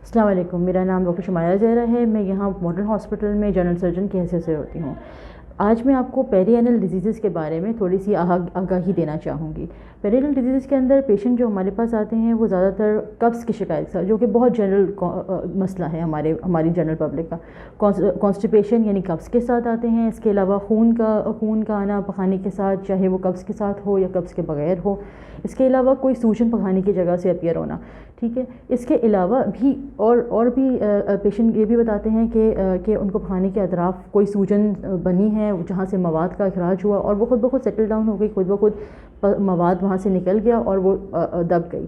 السلام علیکم، میرا نام ڈاکٹر شمائرہ زہرا ہے. میں یہاں ماڈرن ہاسپٹل میں جنرل سرجن کی حیثیت سے ہوتی ہوں. آج میں آپ کو پیری اینل ڈیزیزز کے بارے میں تھوڑی سی آگاہی دینا چاہوں گی. پیری اینل ڈیزیزز کے اندر پیشنٹ جو ہمارے پاس آتے ہیں وہ زیادہ تر قبض کی شکایت سے، جو کہ بہت جنرل مسئلہ ہے ہماری جنرل پبلک کا. کانسٹیپیشن یعنی قبض کے ساتھ آتے ہیں. اس کے علاوہ خون کا آنا پخانے کے ساتھ، چاہے وہ قبض کے ساتھ ہو یا قبض کے بغیر ہو. اس کے علاوہ کوئی سوجن پخانے کی جگہ سے اپیئر ہونا. ٹھیک ہے. اس کے علاوہ بھی اور بھی پیشنٹ یہ بھی بتاتے ہیں کہ ان کو پخانے کے اطراف کوئی سوجن بنی ہے جہاں سے مواد کا اخراج ہوا اور وہ خود بخود سیٹل ڈاؤن ہو گئی، خود بخود مواد وہاں سے نکل گیا اور وہ دب گئی.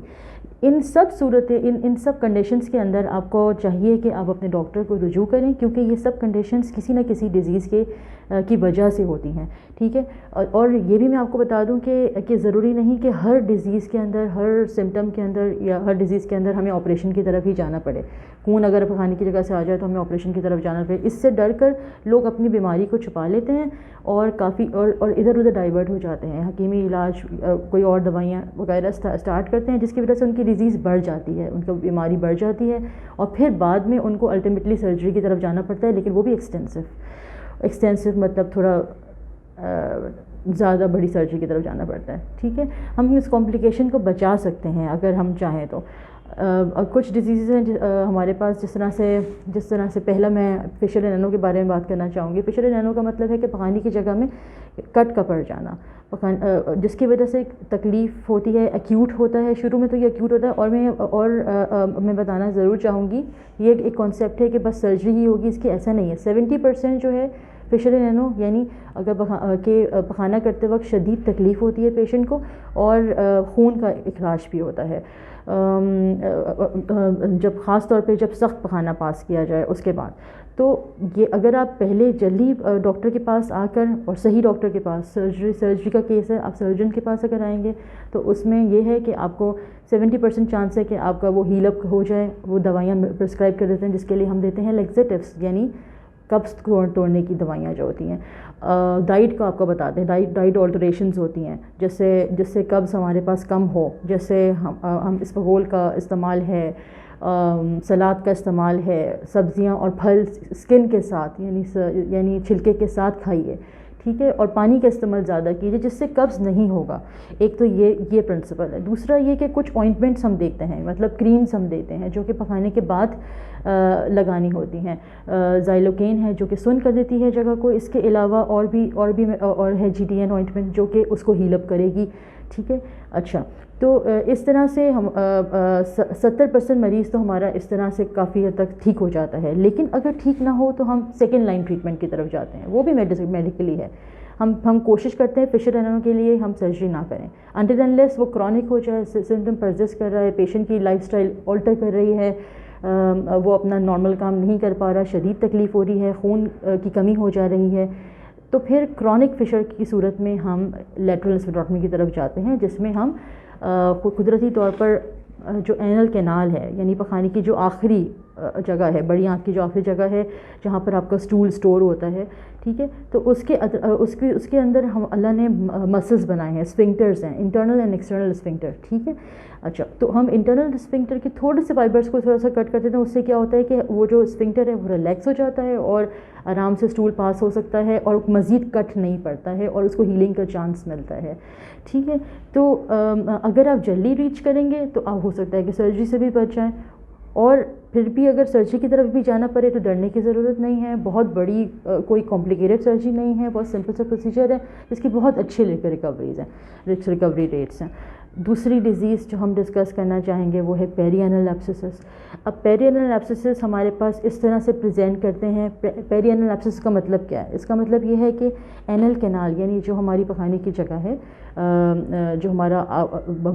ان سب کنڈیشنز کے اندر آپ کو چاہیے کہ آپ اپنے ڈاکٹر کو رجوع کریں، کیونکہ یہ سب کنڈیشنز کسی نہ کسی ڈیزیز کی وجہ سے ہوتی ہیں. ٹھیک ہے. اور یہ بھی میں آپ کو بتا دوں کہ ضروری نہیں کہ ہر ڈیزیز کے اندر، ہر سمٹم کے اندر یا ہر ڈیزیز کے اندر ہمیں آپریشن کی طرف ہی جانا پڑے. خون اگر پخانے کی جگہ سے آ جائے تو ہمیں آپریشن کی طرف جانا پڑے. اس سے ڈر کر لوگ اپنی بیماری کو چھپا لیتے ہیں اور ادھر ادھر ڈائیورٹ ہو جاتے ہیں. حکیمی علاج، کوئی اور دوائیاں وغیرہ اسٹارٹ کرتے ہیں، جس کی وجہ سے ان کی ڈیزیز بڑھ جاتی ہے، ان کی بیماری بڑھ جاتی ہے اور پھر بعد میں ان کو الٹیمیٹلی سرجری کی طرف جانا پڑتا ہے، لیکن وہ بھی ایکسٹینسو مطلب تھوڑا زیادہ بڑی سرجری کی طرف جانا پڑتا ہے. ٹھیک ہے. ہم اس کمپلیکیشن کو بچا سکتے ہیں اگر ہم چاہیں تو. کچھ ڈیزیزز ہیں ہمارے پاس، جس طرح سے پہلا میں فشر نینو کے بارے میں بات کرنا چاہوں گی. فشر نینو کا مطلب ہے کہ پخانے کی جگہ میں کٹ کا پڑ جانا، جس کی وجہ سے تکلیف ہوتی ہے. ایکیوٹ ہوتا ہے، شروع میں تو یہ ایکیوٹ ہوتا ہے اور میں بتانا ضرور چاہوں گی، یہ ایک کانسیپٹ ہے کہ بس سرجری ہی ہوگی، اس کی ایسا نہیں ہے. 70% جو ہے فشر نینو یعنی اگر پخانہ کرتے وقت شدید تکلیف ہوتی ہے پیشنٹ کو اور خون کا اخراج بھی ہوتا ہے، خاص طور پہ جب سخت پخانہ پاس کیا جائے اس کے بعد. تو یہ اگر آپ پہلے جلدی ڈاکٹر کے پاس آ کر، اور صحیح ڈاکٹر کے پاس، سرجری کا کیس ہے، آپ سرجن کے پاس اگر آئیں گے تو اس میں یہ ہے کہ آپ کو 70% چانس ہے کہ آپ کا وہ ہیل اپ ہو جائے. وہ دوائیاں پرسکرائب کر دیتے ہیں، جس کے لیے ہم دیتے ہیں لیگزیٹیوس، یعنی قبض توڑنے کی دوائیاں جو ہوتی ہیں. ڈائٹ کا آپ کو بتاتے ہیں، ڈائٹ آلٹریشنز ہوتی ہیں جس سے قبض ہمارے پاس کم ہو. جیسے ہم اسپغول کا استعمال ہے، سلاد کا استعمال ہے، سبزیاں اور پھل اسکن کے ساتھ یعنی چھلکے کے ساتھ کھائیے. ٹھیک ہے. اور پانی کا استعمال زیادہ کیجیے جس سے قبض نہیں ہوگا. ایک تو یہ پرنسپل ہے. دوسرا یہ کہ کچھ آئنٹمنٹس ہم دیکھتے ہیں، مطلب کریمز ہم دیتے ہیں جو کہ پکانے کے بعد لگانی ہوتی ہیں. زائلوکین ہے جو کہ سن کر دیتی ہے جگہ کو. اس کے علاوہ اور ہے GTN آئنٹمنٹ جو کہ اس کو ہیل اپ کرے گی. ٹھیک ہے. اچھا، تو اس طرح سے ہم 70% مریض تو ہمارا اس طرح سے کافی حد تک ٹھیک ہو جاتا ہے. لیکن اگر ٹھیک نہ ہو تو ہم سیکنڈ لائن ٹریٹمنٹ کی طرف جاتے ہیں، وہ بھی میڈیکلی ہے. ہم کوشش کرتے ہیں فشر نینو کے لیے ہم سرجری نہ کریں انٹل انلیس وہ کرونک ہو جائے، سمٹم پرزسٹ کر رہا ہے، پیشنٹ کی لائف سٹائل آلٹر کر رہی ہے، وہ اپنا نارمل کام نہیں کر پا رہا، شدید تکلیف ہو رہی ہے، خون کی کمی ہو جا رہی ہے. تو پھر کرونک فشر کی صورت میں ہم لیٹرل اسپلیٹوٹمی کی طرف جاتے ہیں، جس میں ہم قدرتی طور پر جو اینل کینال ہے، یعنی پخانے کی جو آخری جگہ ہے، بڑی آنت کی جو آخری جگہ ہے جہاں پر آپ کا سٹول سٹور ہوتا ہے. ٹھیک ہے. تو اس کے اندر اللہ نے مسلز بنائے ہیں، اسفنکٹرز ہیں، انٹرنل اینڈ ایکسٹرنل اسفنکٹر. ٹھیک ہے. اچھا، تو ہم انٹرنل اسفنکٹر کے تھوڑے سے فائبرس کو تھوڑا سا کٹ کر دیتے ہیں. اس سے کیا ہوتا ہے کہ وہ جو اسفنکٹر ہے وہ ریلیکس ہو جاتا ہے اور آرام سے سٹول پاس ہو سکتا ہے اور مزید کٹ نہیں پڑتا ہے اور اس کو ہیلنگ کا چانس ملتا ہے. ٹھیک ہے. تو اگر آپ جلدی ریچ کریں گے تو آپ ہو سکتا ہے کہ سرجری سے بھی بچ جائیں، اور پھر بھی اگر سرجری کی طرف بھی جانا پڑے تو ڈرنے کی ضرورت نہیں ہے. بہت بڑی کوئی کمپلیکیٹڈ سرجری نہیں ہے، بہت سمپل سا پروسیجر ہے جس کی بہت اچھے ریکوری ریٹس ہیں. دوسری ڈیزیز جو ہم ڈسکس کرنا چاہیں گے وہ ہے پیری اینل ایبسسس. اب پیری اینل ایبسسس ہمارے پاس اس طرح سے پریزنٹ کرتے ہیں. پیری اینل ایبسسس کا مطلب کیا ہے؟ اس کا مطلب یہ ہے کہ اینل کینال یعنی جو ہماری پخانے کی جگہ ہے، جو ہمارا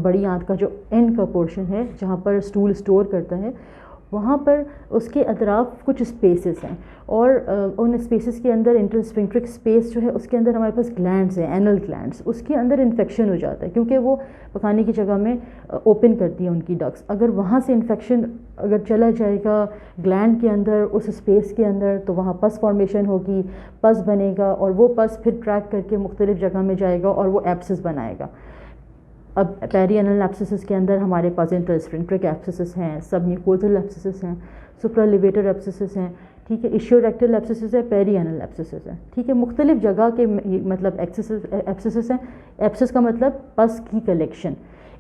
بڑی آنت کا جو اینڈ کا پورشن ہے جہاں پر سٹول سٹور کرتا ہے، وہاں پر اس کے اطراف کچھ اسپیسز ہیں، اور ان اسپیسز کے اندر انٹراسفنکٹرک اسپیس جو ہے اس کے اندر ہمارے پاس گلینڈز ہیں، اینل گلینڈز. اس کے اندر انفیکشن ہو جاتا ہے کیونکہ وہ پکانے کی جگہ میں اوپن کرتی ہیں ان کی ڈکس. اگر وہاں سے انفیکشن اگر چلا جائے گا گلینڈ کے اندر، اس اسپیس کے اندر، تو وہاں پس فارمیشن ہوگی، پس بنے گا، اور وہ پس پھر ٹریک کر کے مختلف جگہ میں جائے گا اور وہ ایبسس بنائے گا. اب پیری اینل ایبسسس کے اندر ہمارے پاس انٹراسفنکٹرک ایبسسس ہیں، سب میوکوزل ایبسسس ہیں، سپرالیویٹر ایبسسس ہیں، ٹھیک ہے، ایشیوریکٹل ایبسسس ہے، پیری اینل ایبسسس ہیں، ٹھیک ہے، مختلف جگہ کے مطلب ایبسسس ہیں. ایبسس کا مطلب پس کی کلیکشن،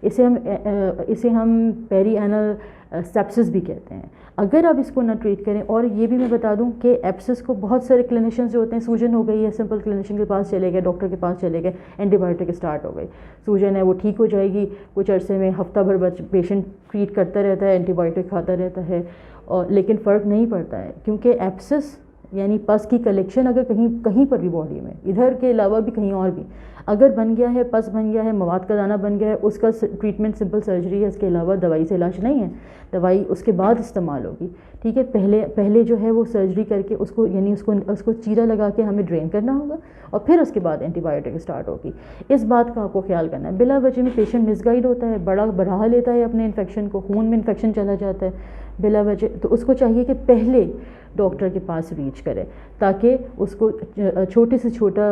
اسے ہم پیری اینل سیپسس بھی کہتے ہیں. اگر آپ اس کو نہ ٹریٹ کریں، اور یہ بھی میں بتا دوں کہ ایبسس کو بہت سارے کلینیشنز جو ہوتے ہیں، سوجن ہو گئی ہے، سمپل کلینیشن کے پاس چلے گئے، ڈاکٹر کے پاس چلے گئے، اینٹی بایوٹک اسٹارٹ ہو گئی، سوجن ہے وہ ٹھیک ہو جائے گی، کچھ عرصے میں ہفتہ بھر پیشنٹ ٹریٹ کرتا رہتا ہے، اینٹی بایوٹک کھاتا رہتا ہے، اور لیکن فرق نہیں پڑتا ہے، کیونکہ ایبسس یعنی پس کی کلیکشن اگر کہیں پر بھی باڈی میں، ادھر کے علاوہ بھی کہیں اور بھی اگر بن گیا ہے، پس بن گیا ہے، مواد کا دانہ بن گیا ہے، اس کا ٹریٹمنٹ سمپل سرجری ہے، اس کے علاوہ دوائی سے علاج نہیں ہے، دوائی اس کے بعد استعمال ہوگی، ٹھیک ہے. پہلے جو ہے وہ سرجری کر کے اس کو چیرا لگا کے ہمیں ڈرین کرنا ہوگا، اور پھر اس کے بعد اینٹی بایوٹک اسٹارٹ ہوگی. اس بات کا آپ کو خیال کرنا ہے. بلا وجہ میں پیشنٹ مس گائیڈ ہوتا ہے، بڑھا لیتا ہے اپنے انفیکشن کو، خون میں انفیکشن چلا جاتا ہے بلا وجہ. تو اس کو چاہیے کہ پہلے ڈاکٹر کے پاس ریچ کرے تاکہ اس کو چھوٹے سے چھوٹا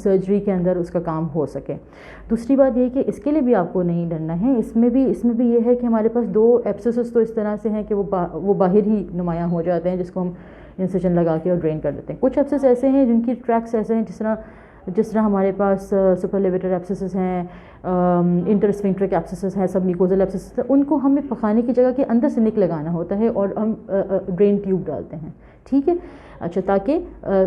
سرجری کے اندر اس کا کام ہو سکے. دوسری بات یہ کہ اس کے لیے بھی آپ کو نہیں ڈرنا ہے. اس میں بھی یہ ہے کہ ہمارے پاس 2 ایبسسس تو اس طرح سے ہیں کہ وہ باہر ہی نمایاں ہو جاتے ہیں، جس کو ہم انسیجن لگا کے اور ڈرین کر دیتے ہیں. کچھ ایبسس ایسے ہیں جن کی ٹریکس ایسے ہیں، جس طرح ہمارے پاس سپرالیویٹر ایبسسس ہیں، انٹراسفنکٹرک ایبسسس ہیں، سب میوکوزل ایبسسس ہیں. ان کو ہمیں پخانے کی جگہ کے اندر سے نک لگانا ہوتا ہے اور ہم ڈرین ٹیوب ڈالتے ہیں، ٹھیک ہے. اچھا، تاکہ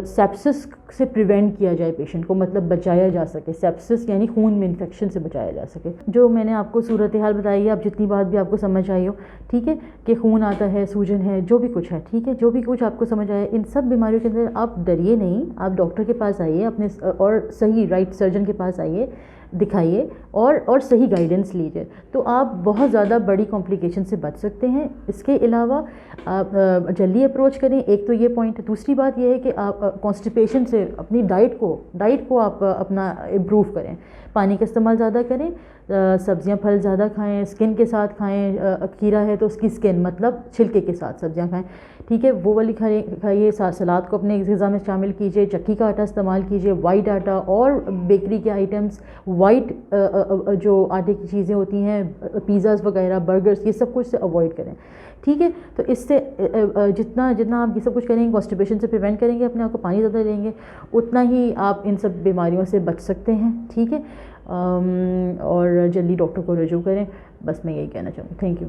سیپسس سے پریونٹ کیا جائے پیشنٹ کو، مطلب بچایا جا سکے. سیپسس یعنی خون میں انفیکشن سے بچایا جا سکے. جو میں نے آپ کو صورتحال بتائی ہے، اب جتنی بات بھی آپ کو سمجھ آئی ہو، ٹھیک ہے، کہ خون آتا ہے، سوجن ہے، جو بھی کچھ ہے، ٹھیک ہے، جو بھی کچھ آپ کو سمجھ آیا، ان سب بیماریوں کے اندر آپ ڈریے نہیں. آپ ڈاکٹر کے پاس آئیے، اپنے اور صحیح رائٹ سرجن کے پاس آئیے، دکھائیے اور صحیح گائیڈنس لیجیے، تو آپ بہت زیادہ بڑی کمپلیکیشن سے بچ سکتے ہیں. اس کے علاوہ آپ جلدی اپروچ کریں، ایک تو یہ پوائنٹ. دوسری بات یہ ہے کہ آپ کانسٹیپیشن سے اپنی ڈائٹ کو آپ اپنا امپروو کریں. پانی کا استعمال زیادہ کریں، سبزیاں پھل زیادہ کھائیں، اسکن کے ساتھ کھائیں. کھیرا ہے تو اس کی اسکن مطلب چھلکے کے ساتھ سبزیاں کھائیں، ٹھیک ہے، وہ والی کھائیے. سلاد کو اپنے غذا میں شامل کیجیے. چکی کا آٹا استعمال کیجیے، وائٹ آٹا اور بیکری کے آئٹمس، وائٹ جو آٹے کی چیزیں ہوتی ہیں، پیزاز وغیرہ، برگرز، یہ سب کچھ سے اوائڈ کریں، ٹھیک ہے. تو اس سے جتنا آپ یہ سب کچھ کریں گے، کانسٹیپیشن سے پریونٹ کریں گے، اپنے آپ کو پانی زیادہ لیں گے، اتنا ہی آپ ان سب بیماریوں سے بچ سکتے ہیں، ٹھیک ہے. اور جلدی ڈاکٹر کو رجوع کریں. بس میں یہی کہنا چاہوں گی. Thank you.